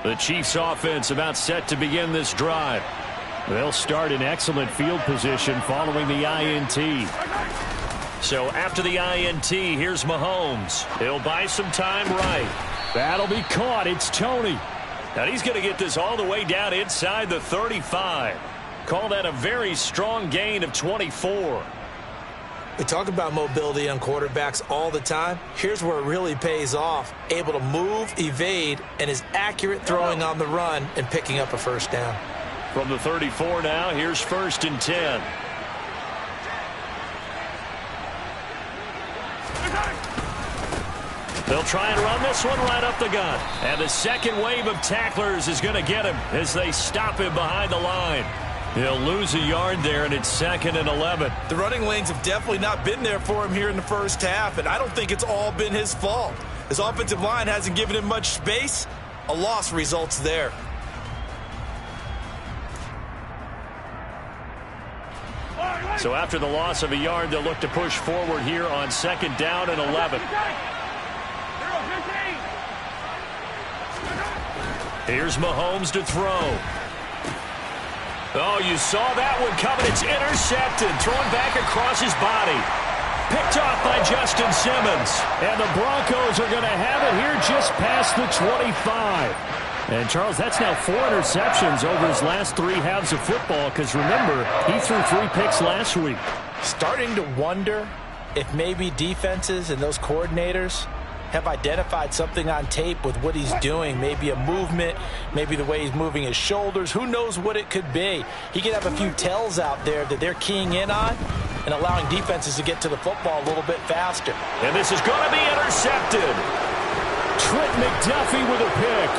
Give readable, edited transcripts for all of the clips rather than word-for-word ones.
The Chiefs offense about set to begin this drive. They'll start in excellent field position following the INT. So after the INT, here's Mahomes. He'll buy some time right. That'll be caught. It's Tony. And he's going to get this all the way down inside the 35. Call that a very strong gain of 24. We talk about mobility on quarterbacks all the time. Here's where it really pays off. Able to move, evade, and is accurate throwing on the run and picking up a first down. From the 34 now, here's 1st and 10. They'll try and run this one right up the gut. And the second wave of tacklers is going to get him as they stop him behind the line. He'll lose a yard there, and it's 2nd and 11. The running lanes have definitely not been there for him here in the first half, and I don't think it's all been his fault. His offensive line hasn't given him much space. A loss results there. So after the loss of a yard, they'll look to push forward here on 2nd down and 11. Here's Mahomes to throw. Oh, you saw that one coming. It's intercepted. Thrown back across his body. Picked off by Justin Simmons. And the Broncos are going to have it here just past the 25. And, Charles, that's now 4 interceptions over his last 3 halves of football because, remember, he threw 3 picks last week. Starting to wonder if maybe defenses and those coordinators have identified something on tape with what he's doing. Maybe a movement, maybe the way he's moving his shoulders. Who knows what it could be? He could have a few tells out there that they're keying in on and allowing defenses to get to the football a little bit faster. And this is going to be intercepted. Trent McDuffie with a pick.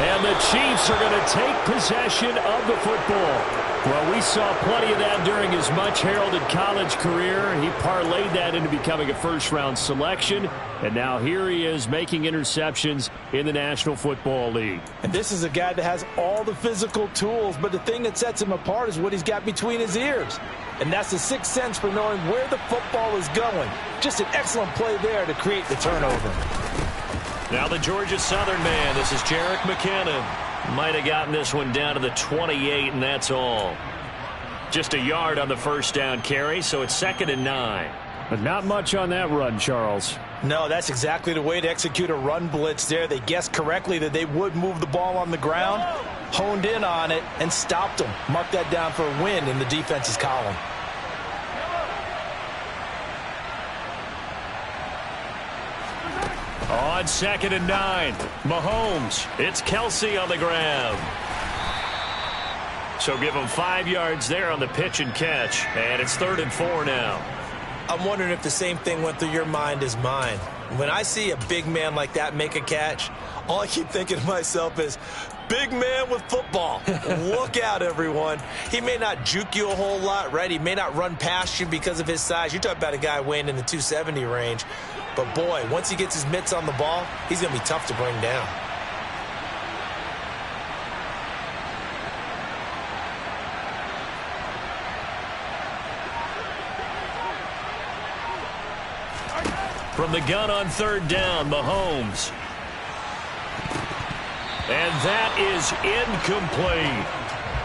And the Chiefs are going to take possession of the football. Well, we saw plenty of that during his much-heralded college career. He parlayed that into becoming a first-round selection. And now here he is making interceptions in the National Football League. And this is a guy that has all the physical tools, but the thing that sets him apart is what he's got between his ears. And that's the sixth sense for knowing where the football is going. Just an excellent play there to create the turnover. Now the Georgia Southern man. This is Jerick McKinnon. Might have gotten this one down to the 28, and that's all. Just a yard on the first down carry, so it's 2nd and 9. But not much on that run, Charles. No, that's exactly the way to execute a run blitz there. They guessed correctly that they would move the ball on the ground, honed in on it, and stopped them. Mark that down for a win in the defense's column. On 2nd and 9, Mahomes. It's Kelsey on the ground. So give him 5 yards there on the pitch and catch. And it's 3rd and 4 now. I'm wondering if the same thing went through your mind as mine. When I see a big man like that make a catch, all I keep thinking to myself is, big man with football. Look out, everyone. He may not juke you a whole lot, right? He may not run past you because of his size. You're talking about a guy weighing in the 270 range. But, boy, once he gets his mitts on the ball, he's going to be tough to bring down. From the gun on 3rd down, Mahomes. And that is incomplete.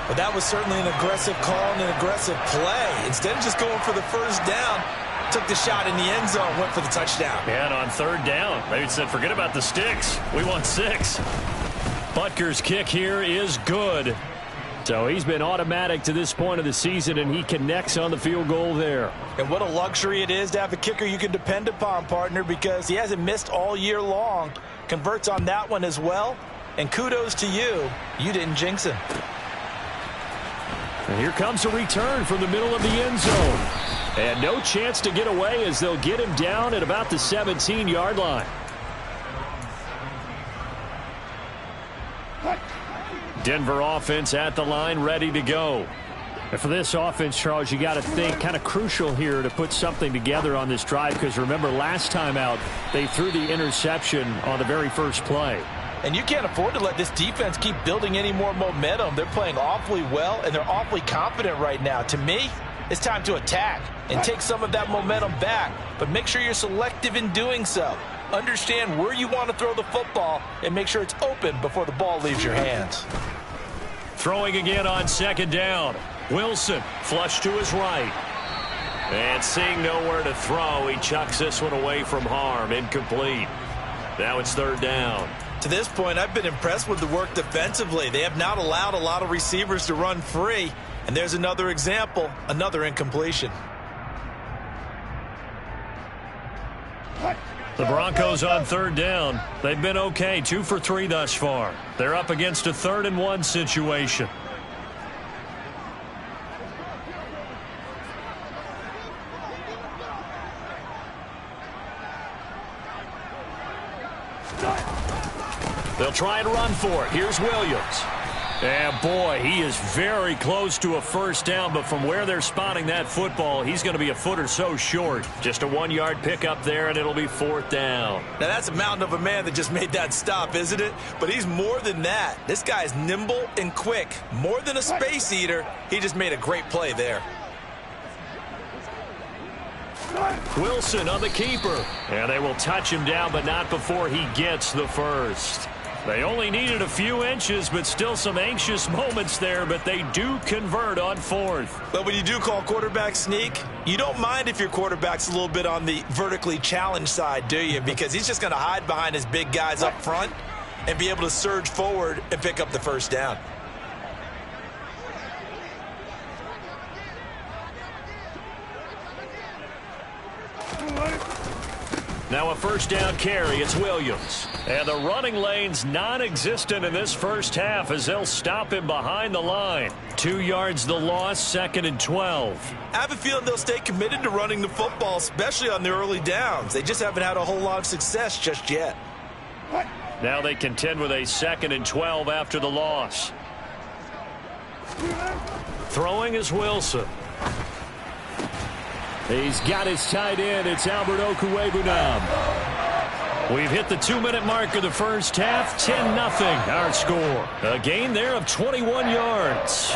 But that was certainly an aggressive call and an aggressive play. Instead of just going for the first down, took the shot in the end zone, went for the touchdown. And on 3rd down, maybe said, forget about the sticks. We want 6. Butker's kick here is good. So he's been automatic to this point of the season, and he connects on the field goal there. And what a luxury it is to have a kicker you can depend upon, partner, because he hasn't missed all year long. Converts on that one as well. And kudos to you. You didn't jinx him. And here comes a return from the middle of the end zone. And no chance to get away as they'll get him down at about the 17-yard line. Denver offense at the line, ready to go. And for this offense, Charles, you got to think kind of crucial here to put something together on this drive, because remember last time out they threw the interception on the very first play. And you can't afford to let this defense keep building any more momentum. They're playing awfully well, and they're awfully confident right now. To me, it's time to attack and take some of that momentum back, but make sure you're selective in doing so. Understand where you want to throw the football and make sure it's open before the ball leaves your hands. Throwing again on second down. Wilson flush to his right. And seeing nowhere to throw, he chucks this one away from harm. Incomplete. Now it's third down. To this point, I've been impressed with the work defensively. They have not allowed a lot of receivers to run free. And there's another example, another incompletion. The Broncos on third down. They've been okay, 2 for 3 thus far. They're up against a 3rd and 1 situation. They'll try and run for it. Here's Williams. And boy, he is very close to a first down, but from where they're spotting that football, he's going to be a foot or so short. Just a 1-yard pickup there, and it'll be 4th down. Now, that's a mountain of a man that just made that stop, isn't it? But he's more than that. This guy's nimble and quick. More than a space eater, he just made a great play there. Wilson on the keeper. And they will touch him down, but not before he gets the first. They only needed a few inches, but still some anxious moments there, but they do convert on 4th. But when you do call quarterback sneak, you don't mind if your quarterback's a little bit on the vertically challenged side, do you? Because he's just going to hide behind his big guys up front and be able to surge forward and pick up the first down. Now a first down carry. It's Williams. And the running lane's non-existent in this first half as they'll stop him behind the line. 2 yards the loss, 2nd and 12. I have a feeling they'll stay committed to running the football, especially on the early downs. They just haven't had a whole lot of success just yet. Now they contend with a 2nd and 12 after the loss. Throwing is Wilson. He's got his tight end. It's Albert Okwuegbunam. We've hit the 2-minute mark of the first half. 10-0 our score. A gain there of 21 yards.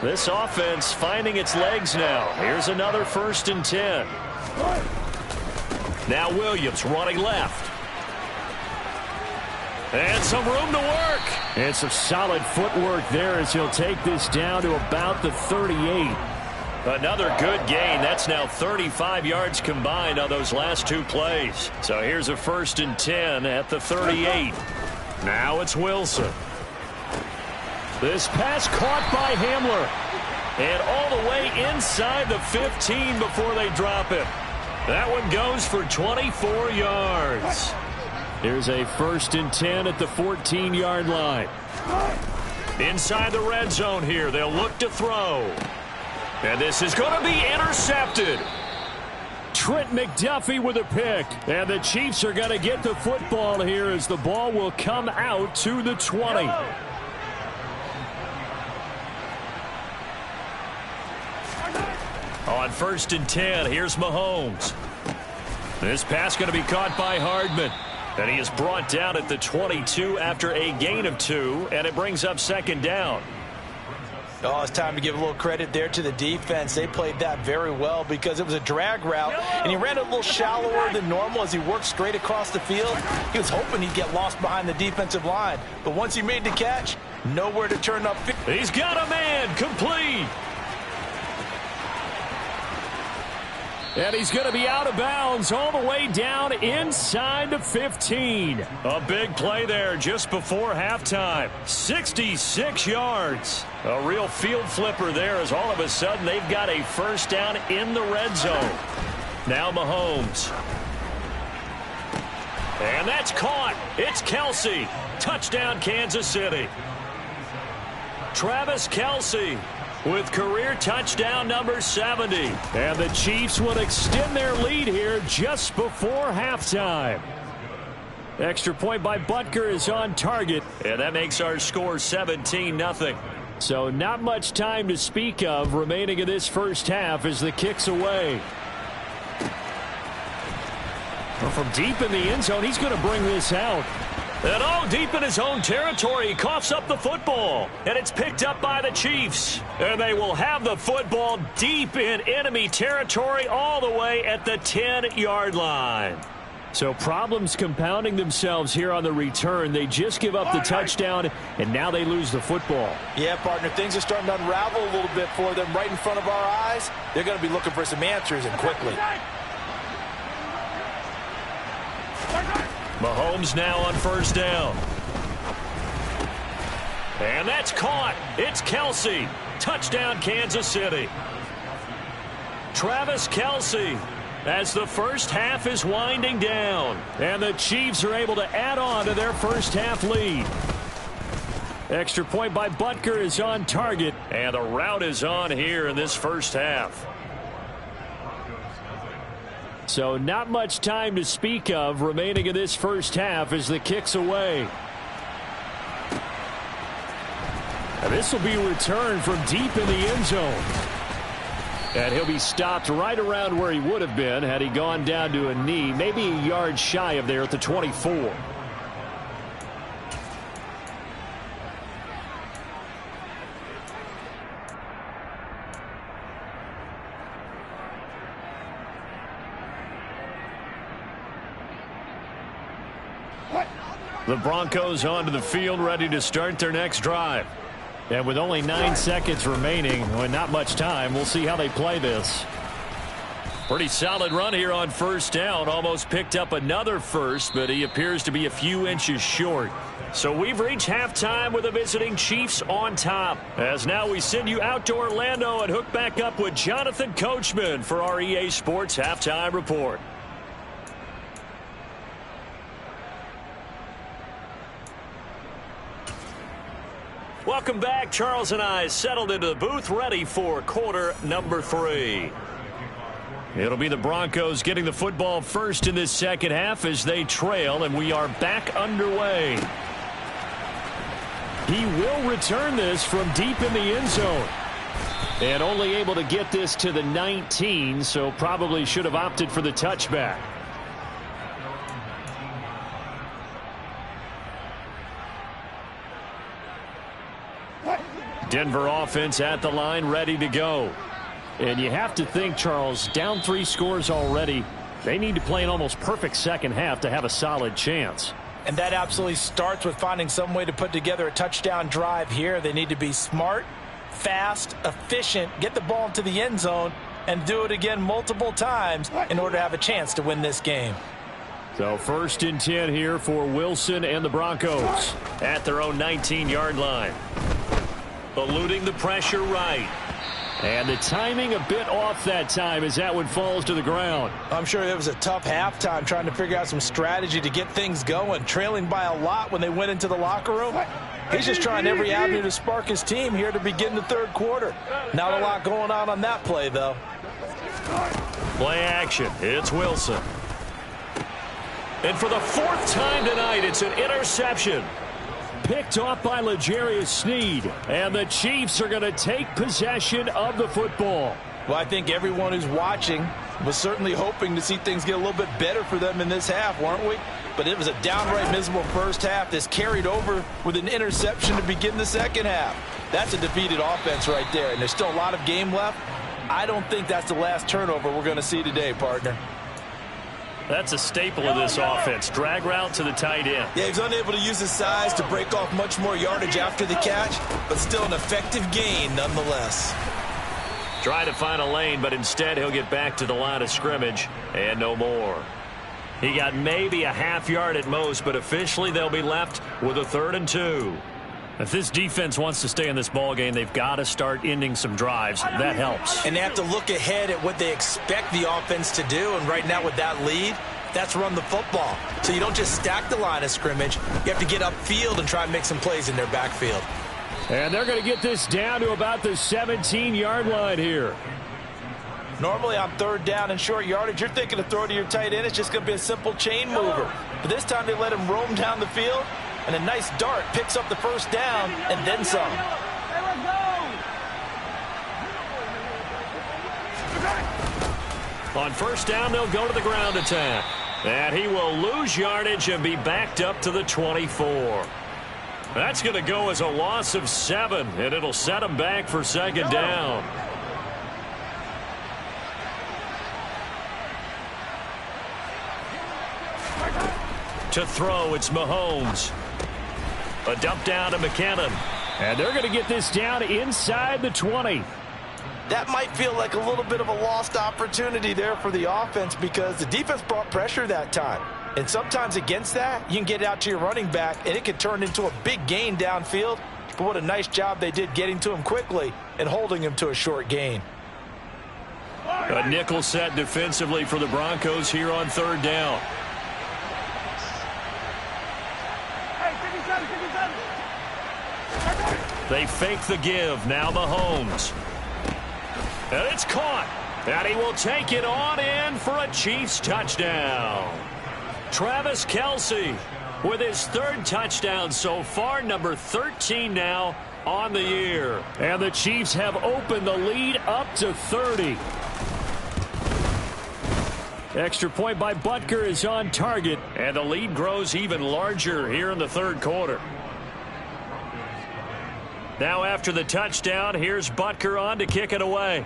This offense finding its legs now. Here's another 1st and 10. Now Williams running left. And some room to work. And some solid footwork there as he'll take this down to about the 38. Another good gain. That's now 35 yards combined on those last 2 plays. So here's a 1st and 10 at the 38. Now it's Wilson. This pass caught by Hamler. And all the way inside the 15 before they drop him. That one goes for 24 yards. Here's a 1st and 10 at the 14-yard line. Inside the red zone here. They'll look to throw. And this is going to be intercepted. Trent McDuffie with a pick. And the Chiefs are going to get the football here as the ball will come out to the 20. On 1st and 10, here's Mahomes. This pass going to be caught by Hardman. And he is brought down at the 22 after a gain of 2. And it brings up 2nd down. Oh, it's time to give a little credit there to the defense. They played that very well because it was a drag route, and he ran a little shallower than normal as he worked straight across the field. He was hoping he'd get lost behind the defensive line, but once he made the catch, nowhere to turn up. He's got a man, complete. And he's going to be out of bounds all the way down inside the 15. A big play there just before halftime. 66 yards. A real field flipper there as all of a sudden they've got a first down in the red zone. Now Mahomes. And that's caught. It's Kelsey. Touchdown, Kansas City. Travis Kelsey with career touchdown number 70. And the Chiefs will extend their lead here just before halftime. Extra point by Butker is on target. And that makes our score 17-0. So not much time to speak of remaining in this first half as the kick's away. Well, from deep in the end zone, he's going to bring this out. And all deep in his own territory, he coughs up the football. And it's picked up by the Chiefs. And they will have the football deep in enemy territory all the way at the 10-yard line. So problems compounding themselves here on the return. They just give up the touchdown, and now they lose the football. Yeah, partner, things are starting to unravel a little bit for them right in front of our eyes. They're going to be looking for some answers, and quickly. Mahomes now on first down. And that's caught. It's Kelce. Touchdown, Kansas City. Travis Kelce, as the first half is winding down. And the Chiefs are able to add on to their first half lead. Extra point by Butker is on target. And the route is on here in this first half. So not much time to speak of remaining in this first half as the kick's away. And this will be returned from deep in the end zone. And he'll be stopped right around where he would have been had he gone down to a knee, maybe a yard shy of there at the 24. The Broncos onto the field, ready to start their next drive. And with only 9 seconds remaining, and not much time, we'll see how they play this. Pretty solid run here on first down. Almost picked up another first, but he appears to be a few inches short. So we've reached halftime with the visiting Chiefs on top. As now we send you out to Orlando and hook back up with Jonathan Coachman for our EA Sports Halftime Report. Welcome back. Charles and I settled into the booth, ready for quarter number 3. It'll be the Broncos getting the football first in this second half as they trail, and we are back underway. He will return this from deep in the end zone. And only able to get this to the 19, so probably should have opted for the touchback. Denver offense at the line, ready to go. And you have to think, Charles, down 3 scores already. They need to play an almost perfect second half to have a solid chance. And that absolutely starts with finding some way to put together a touchdown drive here. They need to be smart, fast, efficient, get the ball into the end zone, and do it again multiple times in order to have a chance to win this game. So 1st and 10 here for Wilson and the Broncos at their own 19-yard line. Eluding the pressure right. And the timing a bit off that time as that one falls to the ground. I'm sure it was a tough halftime trying to figure out some strategy to get things going, trailing by a lot when they went into the locker room. He's just trying every avenue to spark his team here to begin the third quarter. Not a lot going on that play, though. Play action. It's Wilson. And for the 4th time tonight, it's an interception. Picked off by L'Jarius Sneed. And the Chiefs are going to take possession of the football. Well, I think everyone who's watching was certainly hoping to see things get a little bit better for them in this half, weren't we? But it was a downright miserable first half. This carried over with an interception to begin the second half. That's a defeated offense right there, and there's still a lot of game left. I don't think that's the last turnover we're going to see today, partner. That's a staple of this offense. Drag route to the tight end. Yeah, he's unable to use his size to break off much more yardage after the catch, but still an effective gain nonetheless. Try to find a lane, but instead he'll get back to the line of scrimmage and no more. He got maybe a half yard at most, but officially they'll be left with a 3rd and 2. If this defense wants to stay in this ballgame, they've got to start ending some drives. That helps. And they have to look ahead at what they expect the offense to do. And right now with that lead, that's run the football. So you don't just stack the line of scrimmage. You have to get upfield and try and make some plays in their backfield. And they're going to get this down to about the 17-yard line here. Normally on 3rd down and short yardage, you're thinking to throw to your tight end. It's just going to be a simple chain mover. But this time they let him roam down the field. And a nice dart picks up the first down and then some. On first down, they'll go to the ground attack. And he will lose yardage and be backed up to the 24. That's going to go as a loss of 7, and it'll set him back for 2nd down. To throw, it's Mahomes. A dump down to McKinnon. And they're going to get this down inside the 20. That might feel like a little bit of a lost opportunity there for the offense because the defense brought pressure that time. And sometimes against that, you can get out to your running back, and it can turn into a big gain downfield. But what a nice job they did getting to him quickly and holding him to a short gain. A nickel set defensively for the Broncos here on third down. They fake the give. Now Mahomes. And it's caught. And he will take it on in for a Chiefs touchdown. Travis Kelce with his third touchdown so far, number 13 now on the year. And the Chiefs have opened the lead up to 30. Extra point by Butker is on target. And the lead grows even larger here in the third quarter. Now after the touchdown, here's Butker on to kick it away.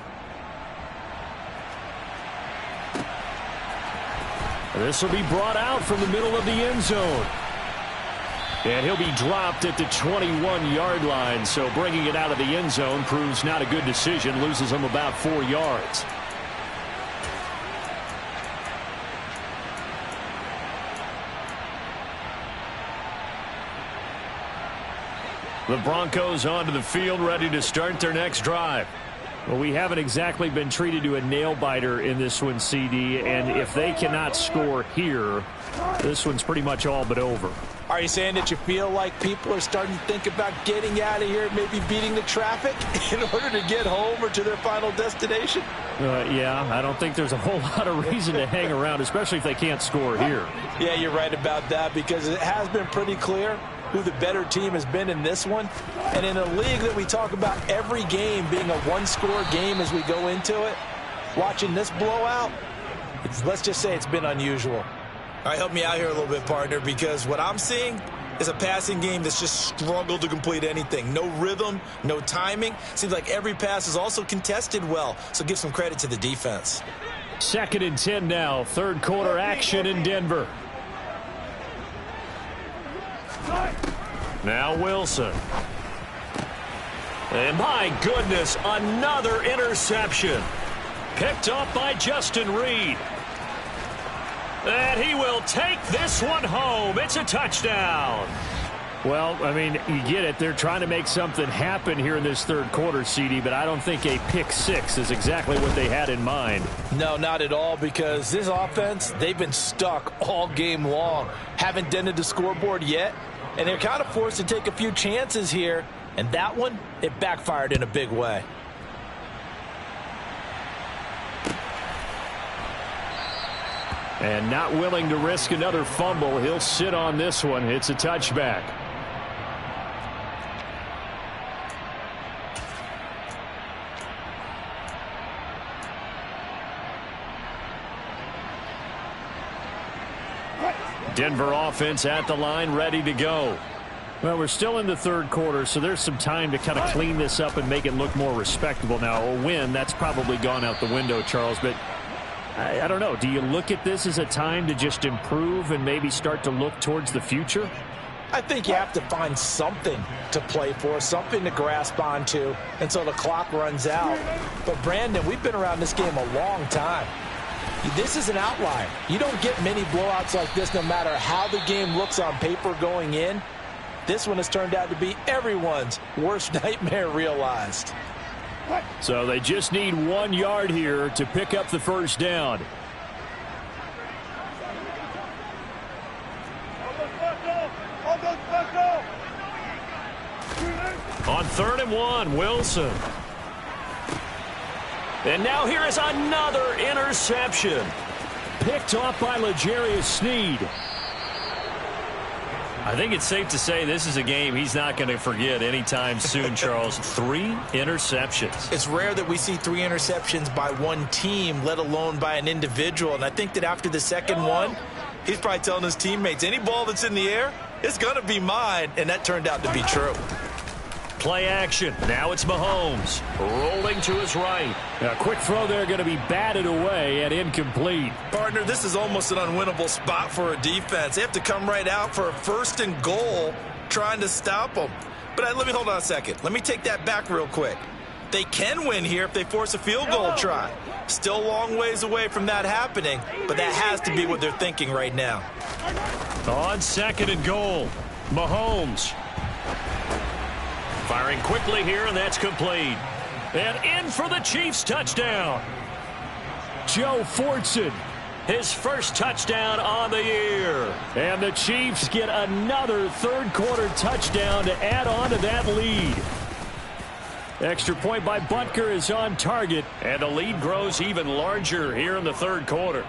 This will be brought out from the middle of the end zone. And he'll be dropped at the 21-yard line. So bringing it out of the end zone proves not a good decision. Loses him about 4 yards. The Broncos onto the field, ready to start their next drive. Well, we haven't exactly been treated to a nail-biter in this one, CD, and if they cannot score here, this one's pretty much all but over. Are you saying that you feel like people are starting to think about getting out of here, maybe beating the traffic in order to get home or to their final destination? Yeah, I don't think there's a whole lot of reason to hang around, especially if they can't score here. Yeah, you're right about that because it has been pretty clear who the better team has been in this one. And in a league that we talk about every game being a one-score game as we go into it, watching this blowout, let's just say it's been unusual. All right, help me out here a little bit, partner, because what I'm seeing is a passing game that's just struggled to complete anything. No rhythm, no timing. Seems like every pass is also contested well, so give some credit to the defense. 2nd and 10 now, third quarter action in Denver. Now Wilson. And my goodness, another interception. Picked up by Justin Reed. And he will take this one home. It's a touchdown. Well, I mean, you get it. They're trying to make something happen here in this third quarter, CD, but I don't think a pick six is exactly what they had in mind. No, not at all, because this offense, they've been stuck all game long. Haven't dented the scoreboard yet, and they're kind of forced to take a few chances here, and that one, it backfired in a big way. And not willing to risk another fumble. He'll sit on this one. It's a touchback. Denver offense at the line, ready to go. Well, we're still in the third quarter, so there's some time to kind of clean this up and make it look more respectable. Now, a win, that's probably gone out the window, Charles, but I don't know. Do you look at this as a time to just improve and maybe start to look towards the future? I think you have to find something to play for, something to grasp onto until the clock runs out. But, Brandon, we've been around this game a long time. This is an outlier. You don't get many blowouts like this no matter how the game looks on paper going in. This one has turned out to be everyone's worst nightmare realized. So they just need 1 yard here to pick up the first down. On 3rd and 1, Wilson. And now here is another interception. Picked off by L'Jarius Sneed. I think it's safe to say this is a game he's not going to forget anytime soon, Charles. 3 interceptions. It's rare that we see 3 interceptions by one team, let alone by an individual. And I think that after the second one, he's probably telling his teammates, any ball that's in the air, it's going to be mine. And that turned out to be true. Play action. Now it's Mahomes rolling to his right. A quick throw there going to be batted away and incomplete. Partner, this is almost an unwinnable spot for a defense. They have to come right out for a 1st and goal trying to stop them. But let me hold on a second. Let me take that back real quick. They can win here if they force a field goal try. Still a long ways away from that happening, but that has to be what they're thinking right now. On 2nd and goal, Mahomes. Firing quickly here, and that's complete. And in for the Chiefs touchdown. Joe Fortson. His first touchdown on the year. And the Chiefs get another third-quarter touchdown to add on to that lead. Extra point by Butker is on target. And the lead grows even larger here in the third quarter.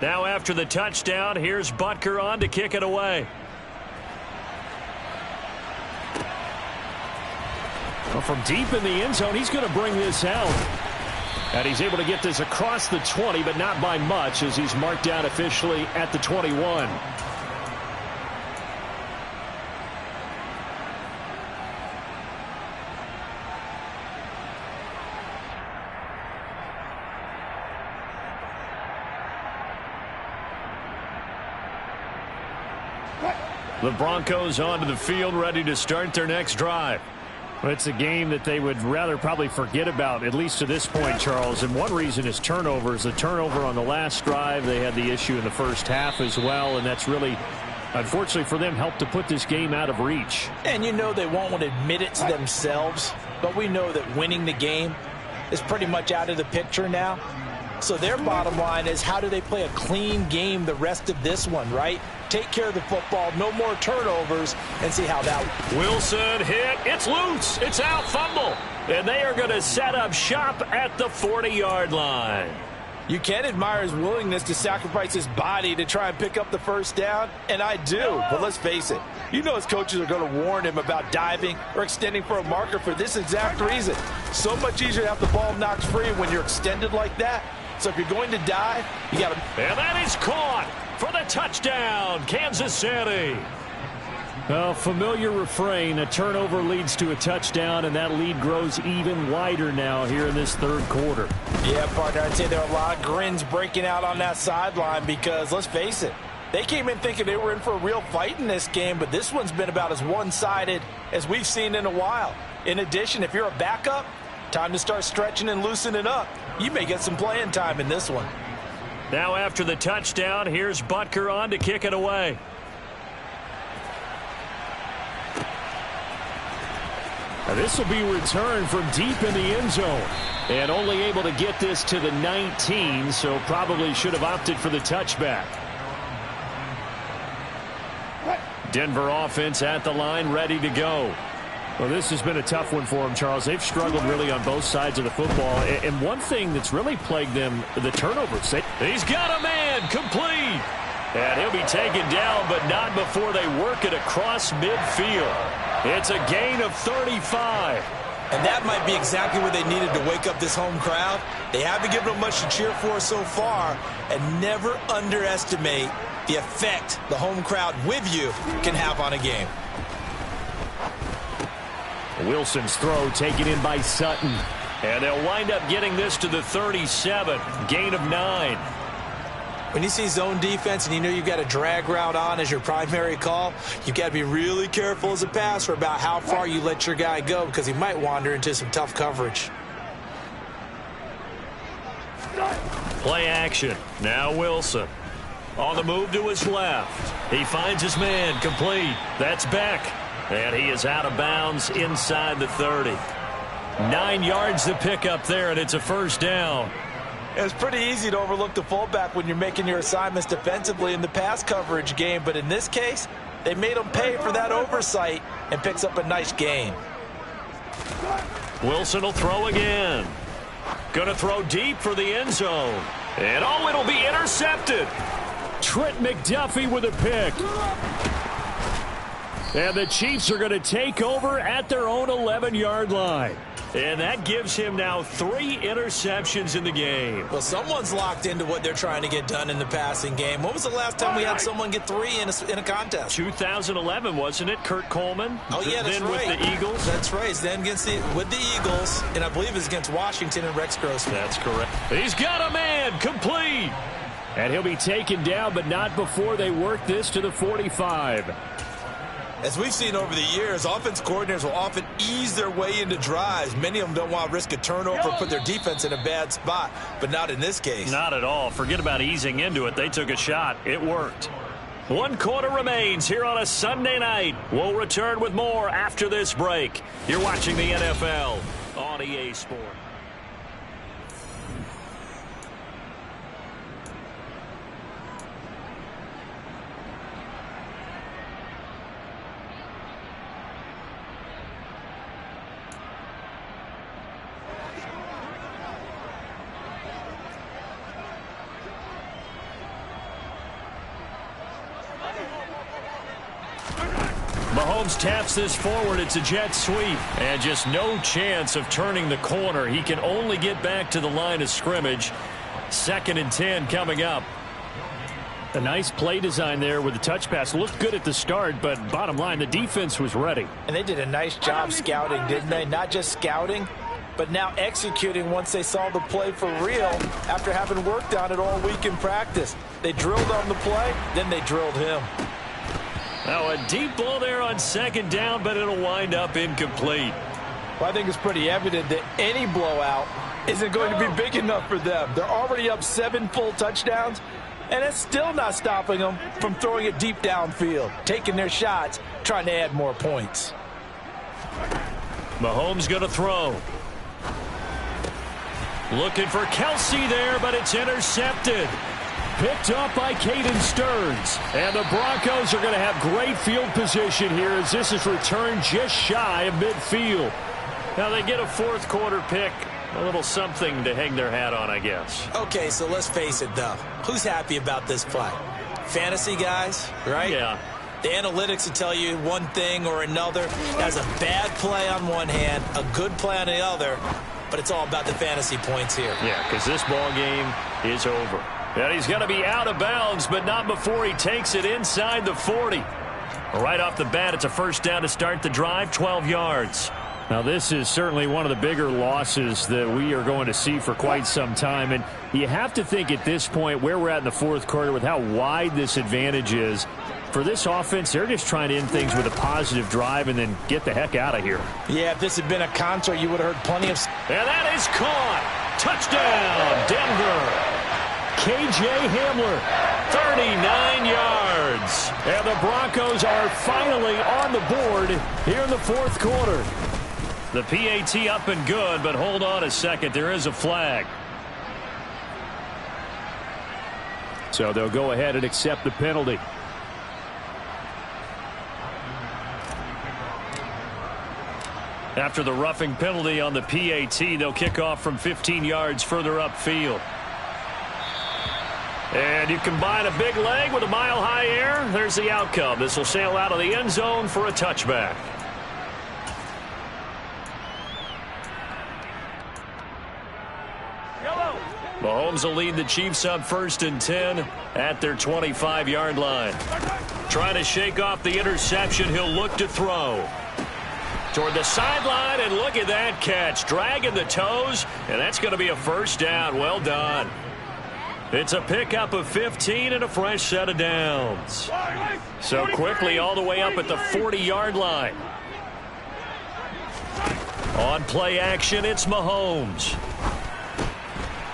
Now after the touchdown, here's Butker on to kick it away. Well, from deep in the end zone, he's going to bring this out. And he's able to get this across the 20, but not by much, as he's marked down officially at the 21. The Broncos onto the field, ready to start their next drive. Well, it's a game that they would rather probably forget about, at least to this point, Charles. And one reason is turnovers. The turnover on the last drive, they had the issue in the first half as well, and that's really, unfortunately for them, helped to put this game out of reach. And you know they won't want to admit it to themselves, but we know that winning the game is pretty much out of the picture now. So their bottom line is, how do they play a clean game the rest of this one, right? Take care of the football, no more turnovers, and see how that... Wilson hit. It's loose. It's out. Fumble. And they are going to set up shop at the 40-yard line. You can admire his willingness to sacrifice his body to try and pick up the first down, and I do. But let's face it, you know his coaches are going to warn him about diving or extending for a marker for this exact reason. So much easier to have the ball knocked free when you're extended like that. So if you're going to dive, you got to... And that is caught for the touchdown, Kansas City. Well, familiar refrain. A turnover leads to a touchdown, and that lead grows even wider now here in this third quarter. Yeah, partner, I'd say there are a lot of grins breaking out on that sideline because, let's face it, they came in thinking they were in for a real fight in this game, but this one's been about as one-sided as we've seen in a while. In addition, if you're a backup, time to start stretching and loosening up. You may get some playing time in this one. Now after the touchdown, here's Butker on to kick it away. Now this will be returned from deep in the end zone. And only able to get this to the 19, so probably should have opted for the touchback. Denver offense at the line, ready to go. Well, this has been a tough one for them, Charles. They've struggled really on both sides of the football. And one thing that's really plagued them, the turnovers. He's got a man, complete. And he'll be taken down, but not before they work it across midfield. It's a gain of 35. And that might be exactly what they needed to wake up this home crowd. They haven't given them much to cheer for so far, and never underestimate the effect the home crowd with you can have on a game. Wilson's throw taken in by Sutton. And they'll wind up getting this to the 37. Gain of 9. When you see zone defense and you know you've got a drag route on as your primary call, you've got to be really careful as a passer about how far you let your guy go because he might wander into some tough coverage. Play action. Now Wilson. On the move to his left. He finds his man, complete. That's Beck. And he is out of bounds inside the 30. 9 yards to pick up there, and it's a first down. It's pretty easy to overlook the fullback when you're making your assignments defensively in the pass coverage game, but in this case, they made him pay for that oversight and picks up a nice gain. Wilson will throw again. Going to throw deep for the end zone. And oh, it'll be intercepted. Trent McDuffie with a pick. And the Chiefs are going to take over at their own 11-yard line. And that gives him now 3 interceptions in the game. Well, someone's locked into what they're trying to get done in the passing game. When was the last time we had someone get 3 in a contest? 2011, wasn't it? Kurt Coleman. Oh, yeah, that's then right. with the Eagles. That's right. Then with the Eagles, and I believe it's against Washington and Rex Grossman. That's correct. He's got a man. Complete. And he'll be taken down, but not before they work this to the 45. As we've seen over the years, offense coordinators will often ease their way into drives. Many of them don't want to risk a turnover or put their defense in a bad spot, but not in this case. Not at all. Forget about easing into it. They took a shot. It worked. 1 quarter remains here on a Sunday night. We'll return with more after this break. You're watching the NFL on EA Sports. Mahomes taps this forward. It's a jet sweep. And just no chance of turning the corner. He can only get back to the line of scrimmage. 2nd and 10 coming up. A nice play design there with the touch pass. Looked good at the start, but bottom line, the defense was ready. And they did a nice job scouting, didn't they? Not just scouting, but now executing once they saw the play for real after having worked on it all week in practice. They drilled on the play, then they drilled him. Now a deep ball there on 2nd down, but it'll wind up incomplete. Well, I think it's pretty evident that any blowout isn't going to be big enough for them. They're already up 7 full touchdowns, and it's still not stopping them from throwing it deep downfield, taking their shots, trying to add more points. Mahomes going to throw. Looking for Kelsey there, but it's intercepted. Picked up by Caden Stearns. And the Broncos are going to have great field position here as this is returned just shy of midfield. Now they get a 4th quarter pick. A little something to hang their hat on, I guess. Okay, so let's face it, though. Who's happy about this play? Fantasy guys, right? Yeah. The analytics will tell you one thing or another. That's a bad play on one hand, a good play on the other, but it's all about the fantasy points here. Yeah, because this ball game is over. And he's going to be out of bounds, but not before he takes it inside the 40. Right off the bat, it's a 1st down to start the drive, 12 yards. Now, this is certainly one of the bigger losses that we are going to see for quite some time. And you have to think at this point where we're at in the 4th quarter with how wide this advantage is. For this offense, they're just trying to end things with a positive drive and then get the heck out of here. Yeah, if this had been a concert, you would have heard plenty of... And that is caught. Touchdown, Denver. KJ Hamler, 39 yards. And the Broncos are finally on the board here in the 4th quarter. The PAT up and good, but hold on a second. There is a flag. So they'll go ahead and accept the penalty. After the roughing penalty on the PAT, they'll kick off from 15 yards further upfield. And you combine a big leg with a mile-high air, there's the outcome. This will sail out of the end zone for a touchback. Mahomes will lead the Chiefs up 1st and 10 at their 25-yard line. Trying to shake off the interception, he'll look to throw. Toward the sideline, and look at that catch. Dragging the toes, and that's going to be a 1st down. Well done. It's a pickup of 15 and a fresh set of downs. So quickly all the way up at the 40-yard line. On play action, it's Mahomes.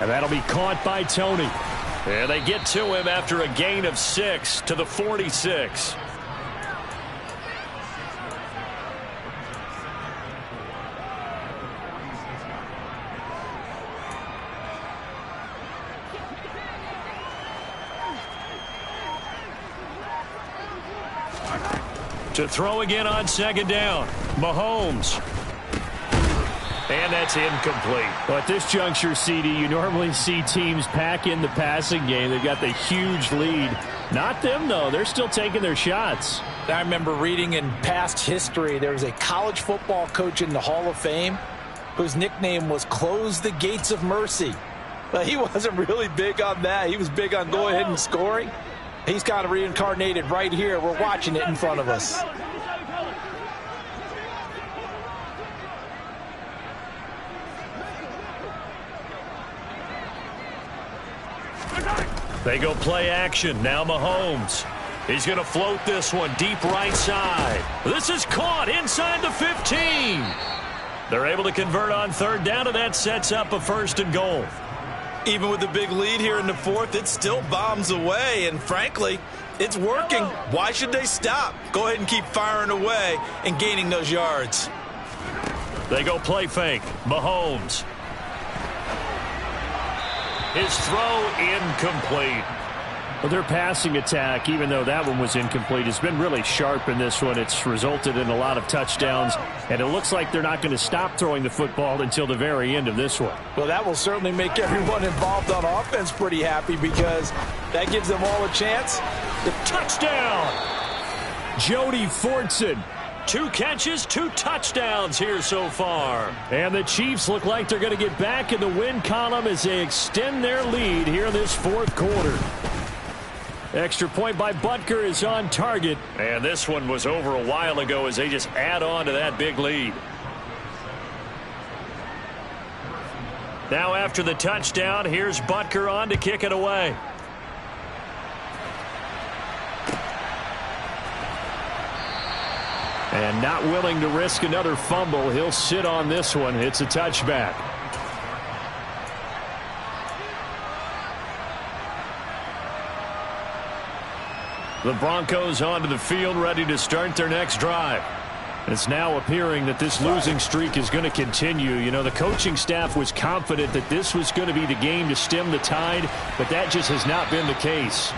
And that'll be caught by Tony. And they get to him after a gain of 6 to the 46. To throw again on 2nd down. Mahomes. And that's incomplete. Well, at this juncture, CD, you normally see teams pack in the passing game. They've got the huge lead. Not them, though. They're still taking their shots. I remember reading in past history, there was a college football coach in the Hall of Fame whose nickname was Close the Gates of Mercy. But he wasn't really big on that. He was big on go ahead and scoring. He's kind of reincarnated right here. We're watching it in front of us. They go play action. Now Mahomes. He's going to float this one deep right side. This is caught inside the 15. They're able to convert on third down, and that sets up a 1st and goal. Even with the big lead here in the 4th, it still bombs away, and frankly, it's working. Why should they stop? Go ahead and keep firing away and gaining those yards. They go play fake. Mahomes. His throw incomplete. Well, their passing attack, even though that one was incomplete, has been really sharp in this one. It's resulted in a lot of touchdowns, and it looks like they're not going to stop throwing the football until the very end of this one. Well, that will certainly make everyone involved on offense pretty happy because that gives them all a chance. The touchdown! Jody Fortson. 2 catches, 2 touchdowns here so far. And the Chiefs look like they're going to get back in the win column as they extend their lead here in this 4th quarter. Extra point by Butker is on target. And this one was over a while ago as they just add on to that big lead. Now after the touchdown, here's Butker on to kick it away. And not willing to risk another fumble. He'll sit on this one. It's a touchback. The Broncos onto the field, ready to start their next drive. It's now appearing that this losing streak is going to continue. You know, the coaching staff was confident that this was going to be the game to stem the tide, but that just has not been the case.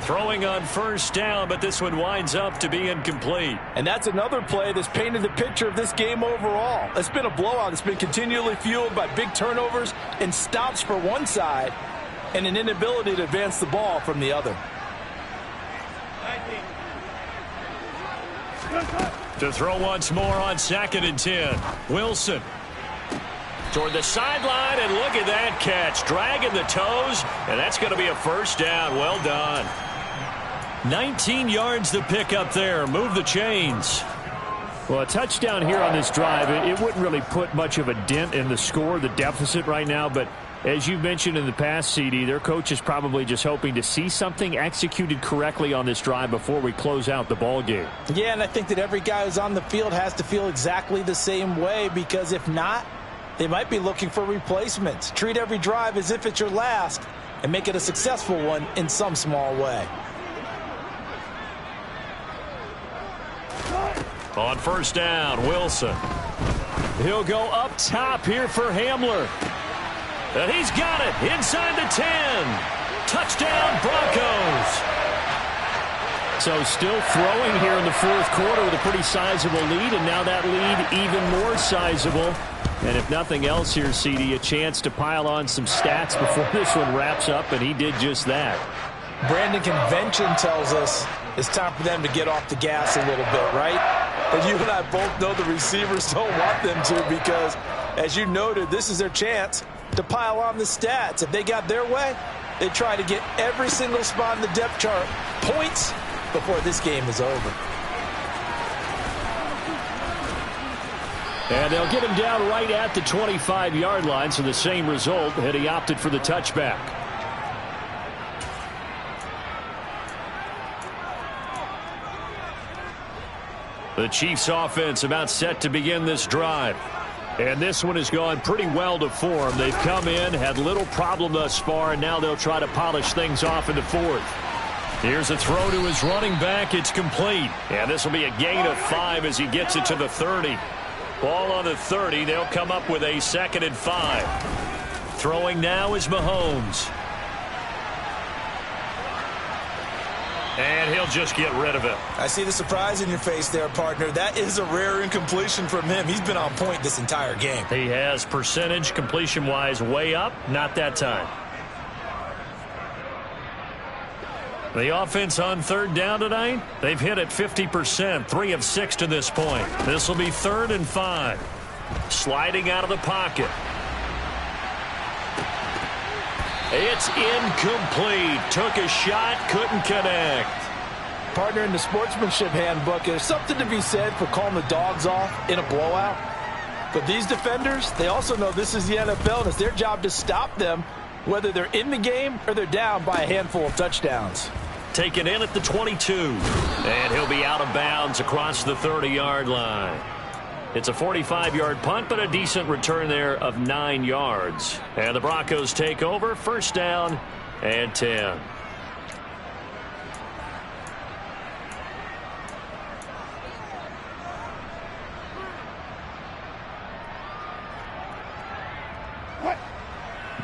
Throwing on 1st down, but this one winds up to be incomplete. And that's another play that's painted the picture of this game overall. It's been a blowout. It's been continually fueled by big turnovers and stops for one side and an inability to advance the ball from the other. To throw once more on 2nd and 10. Wilson. Toward the sideline, and look at that catch. Dragging the toes, and that's going to be a 1st down. Well done. 19 yards to pick up there. Move the chains. Well, a touchdown here on this drive, it wouldn't really put much of a dent in the score, the deficit right now, but as you mentioned in the past, CD, their coach is probably just hoping to see something executed correctly on this drive before we close out the ball game. Yeah, and I think that every guy who's on the field has to feel exactly the same way, because if not, they might be looking for replacements. Treat every drive as if it's your last and make it a successful one in some small way. On 1st down, Wilson. He'll go up top here for Hamler. And he's got it inside the 10. Touchdown, Broncos. So still throwing here in the 4th quarter with a pretty sizable lead, and now that lead even more sizable. And if nothing else here, CD, a chance to pile on some stats before this one wraps up, and he did just that. Brandon, convention tells us it's time for them to get off the gas a little bit, right? But you and I both know the receivers don't want them to, because, as you noted, this is their chance to pile on the stats. If they got their way, they try to get every single spot in the depth chart points before this game is over. And they'll get him down right at the 25-yard line, so the same result, and he opted for the touchback. The Chiefs offense about set to begin this drive. And this one has gone pretty well to form. They've come in, had little problem thus far, and now they'll try to polish things off in the 4th. Here's a throw to his running back. It's complete. And this will be a gain of 5 as he gets it to the 30. Ball on the 30. They'll come up with a 2nd and 5. Throwing now is Mahomes. And he'll just get rid of it. I see the surprise in your face there, partner. That is a rare incompletion from him. He's been on point this entire game. He has percentage completion-wise way up. Not that time. The offense on third down tonight, they've hit it 50%, 3 of 6 to this point. This will be 3rd and 5. Sliding out of the pocket. It's incomplete. Took a shot, couldn't connect. Partner, in the sportsmanship handbook, there's something to be said for calling the dogs off in a blowout. But these defenders, they also know this is the NFL, and it's their job to stop them, whether they're in the game or they're down by a handful of touchdowns. Taken in at the 22. And he'll be out of bounds across the 30-yard line. It's a 45-yard punt, but a decent return there of 9 yards. And the Broncos take over, 1st down and 10.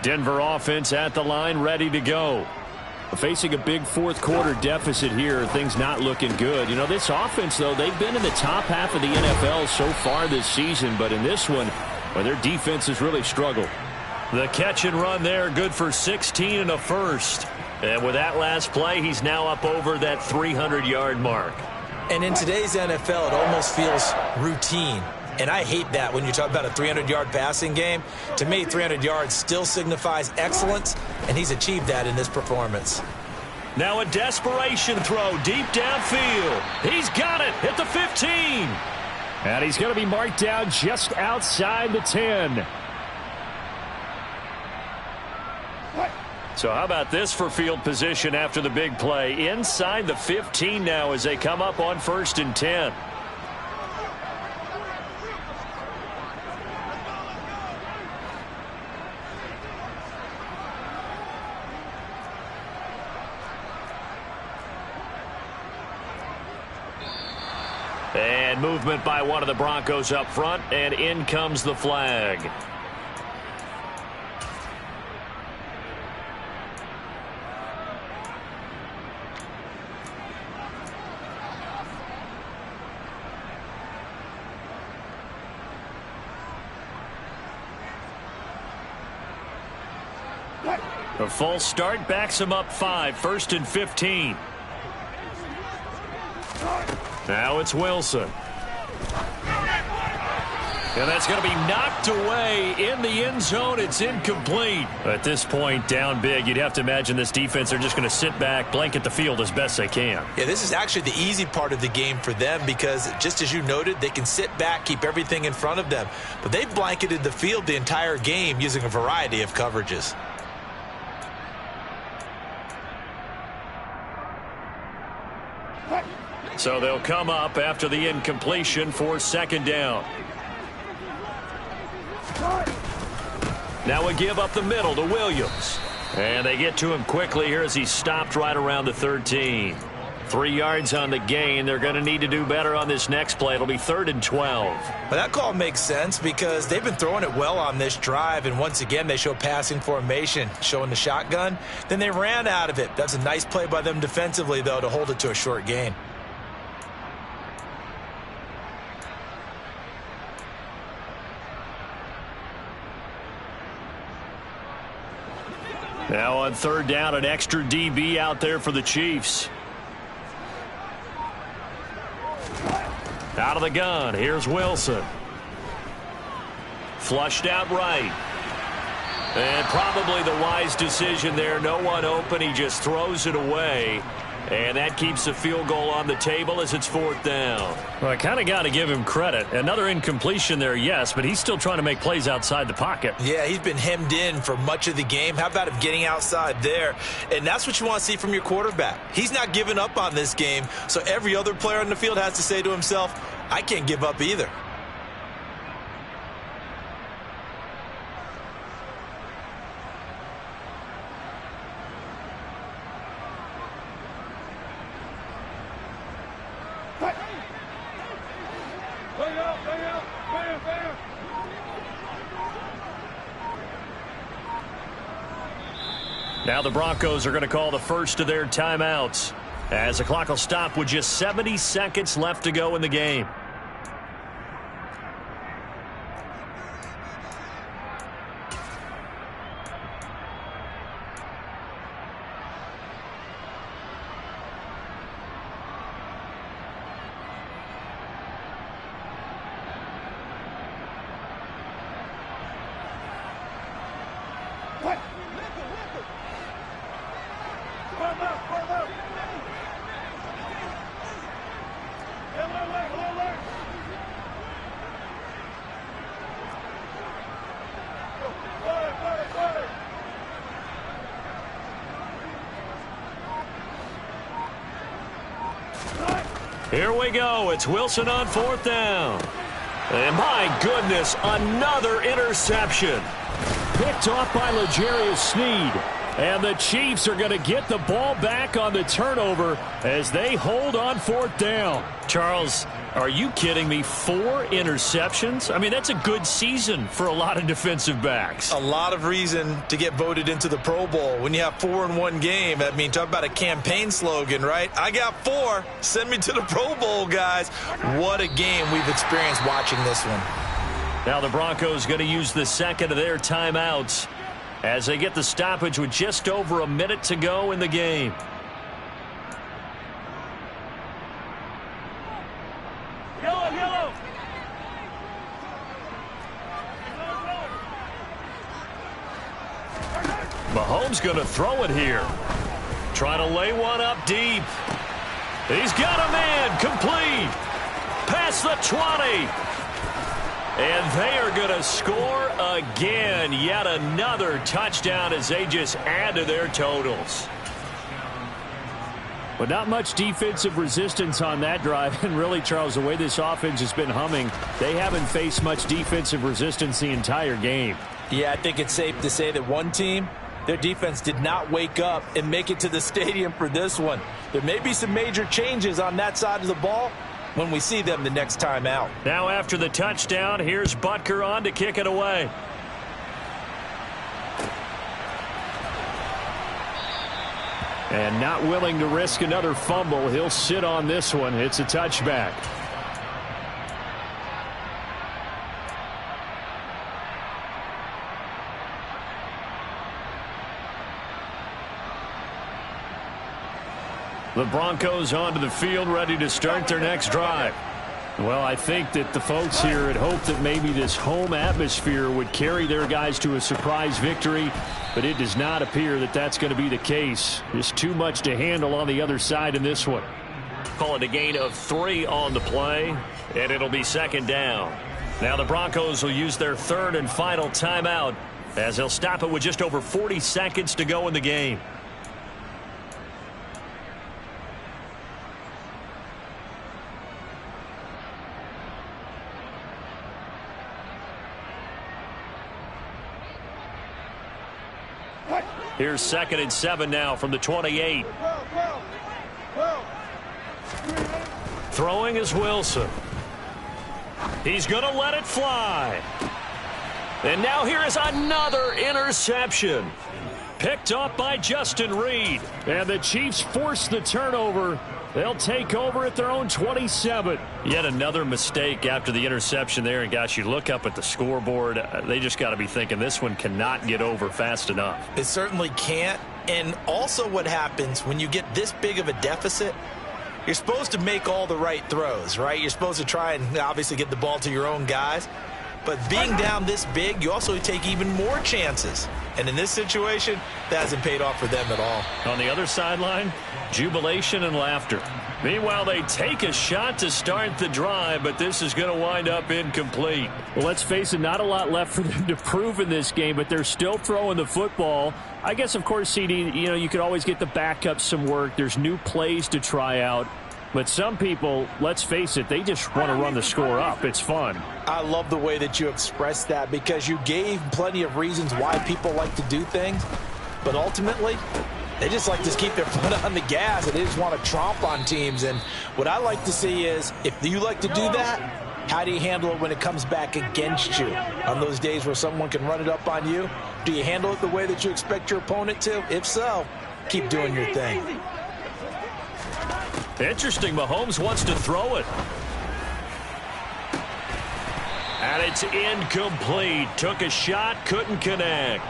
Denver offense at the line, ready to go. Facing a big 4th quarter deficit here, things not looking good. You know, this offense, though, they've been in the top half of the NFL so far this season, but in this one, well, their defense has really struggled. The catch and run there, good for 16 and a first. And with that last play, he's now up over that 300-yard mark. And in today's NFL, it almost feels routine. And I hate that when you talk about a 300-yard passing game. To me, 300 yards still signifies excellence, and he's achieved that in this performance. Now a desperation throw deep downfield. He's got it at the 15. And he's going to be marked down just outside the 10. So how about this for field position after the big play? Inside the 15 now as they come up on 1st and 10. And movement by one of the Broncos up front, and in comes the flag. A false start backs him up 5, 1st and 15. Now it's Wilson. And that's going to be knocked away in the end zone. It's incomplete. At this point, down big, you'd have to imagine this defense are just going to sit back, blanket the field as best they can. Yeah, this is actually the easy part of the game for them because, just as you noted, they can sit back, keep everything in front of them. But they've blanketed the field the entire game using a variety of coverages. So they'll come up after the incompletion for 2nd down. Now a give up the middle to Williams. And they get to him quickly here as he stopped right around the 13. 3 yards on the gain. They're going to need to do better on this next play. It'll be 3rd and 12. Well, that call makes sense because they've been throwing it well on this drive, and once again they show passing formation, showing the shotgun. Then they ran out of it. That's a nice play by them defensively, though, to hold it to a short gain. Now on 3rd down, an extra DB out there for the Chiefs. Out of the gun, here's Wilson. Flushed out right. And probably the wise decision there. No one open, he just throws it away. And that keeps the field goal on the table as it's 4th down. Well, I kind of got to give him credit. Another incompletion there, yes, but he's still trying to make plays outside the pocket. Yeah, he's been hemmed in for much of the game. How about him getting outside there? And that's what you want to see from your quarterback. He's not giving up on this game, so every other player on the field has to say to himself, I can't give up either. Now the Broncos are going to call the first of their timeouts as the clock will stop with just 70 seconds left to go in the game. Here we go. It's Wilson on 4th down. And my goodness, another interception. Picked off by L'Jarius Sneed. And the Chiefs are going to get the ball back on the turnover as they hold on 4th down. Charles, are you kidding me? 4 interceptions? I mean, that's a good season for a lot of defensive backs. A lot of reason to get voted into the Pro Bowl. When you have 4 in one game, I mean, talk about a campaign slogan, right? I got 4. Send me to the Pro Bowl, guys. What a game we've experienced watching this one. Now the Broncos going to use the second of their timeouts as they get the stoppage with just over a minute to go in the game. Yellow. Mahomes going to throw it here. Trying to lay one up deep. He's got a man complete. Past the 20. And they are going to score again. Yet another touchdown as they just add to their totals. But not much defensive resistance on that drive. And really, Charles, the way this offense has been humming, they haven't faced much defensive resistance the entire game. Yeah, I think it's safe to say that one team, their defense did not wake up and make it to the stadium for this one. There may be some major changes on that side of the ball when we see them the next time out. Now after the touchdown, here's Butker on to kick it away. And not willing to risk another fumble. He'll sit on this one. It's a touchback. The Broncos onto the field, ready to start their next drive. Well, I think that the folks here had hoped that maybe this home atmosphere would carry their guys to a surprise victory, but it does not appear that that's going to be the case. Just too much to handle on the other side in this one. Call it a gain of 3 on the play, and it'll be 2nd down. Now the Broncos will use their 3rd and final timeout as they'll stop it with just over 40 seconds to go in the game. Here's 2nd and 7 now from the 28. Throwing is Wilson. He's going to let it fly. And now here is another interception. Picked off by Justin Reed. And the Chiefs force the turnover. They'll take over at their own 27. Yet another mistake after the interception there. And, gosh, you look up at the scoreboard. They just got to be thinking this one cannot get over fast enough. It certainly can't. And also what happens when you get this big of a deficit, you're supposed to make all the right throws, right? You're supposed to try and obviously get the ball to your own guys. But being down this big, you also take even more chances. And in this situation, that hasn't paid off for them at all. On the other sideline, jubilation and laughter. Meanwhile, they take a shot to start the drive, but this is going to wind up incomplete. Well, let's face it, not a lot left for them to prove in this game, but they're still throwing the football. I guess, of course, CD, you could always get the backup some work. There's new plays to try out. But some people, let's face it, they just want to run the score up. It's fun. I love the way that you expressed that because you gave plenty of reasons why people like to do things. But ultimately, they just like to keep their foot on the gas and they just want to tromp on teams. And what I like to see is if you like to do that, how do you handle it when it comes back against you? On those days where someone can run it up on you, do you handle it the way that you expect your opponent to? If so, keep doing your thing. Interesting. Mahomes wants to throw it. And it's incomplete. Took a shot, couldn't connect.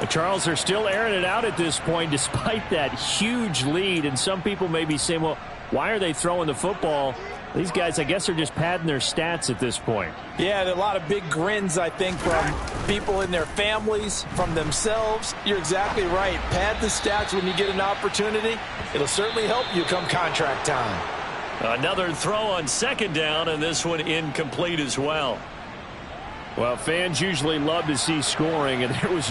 But Charles, they're still airing it out at this point despite that huge lead. And some people may be saying, well, why are they throwing the football? These guys, I guess, are just padding their stats at this point. Yeah, there are a lot of big grins, I think, from people in their families, from themselves. You're exactly right. Pad the stats when you get an opportunity. It'll certainly help you come contract time. Another throw on 2nd down, and this one incomplete as well. Well, fans usually love to see scoring, and there was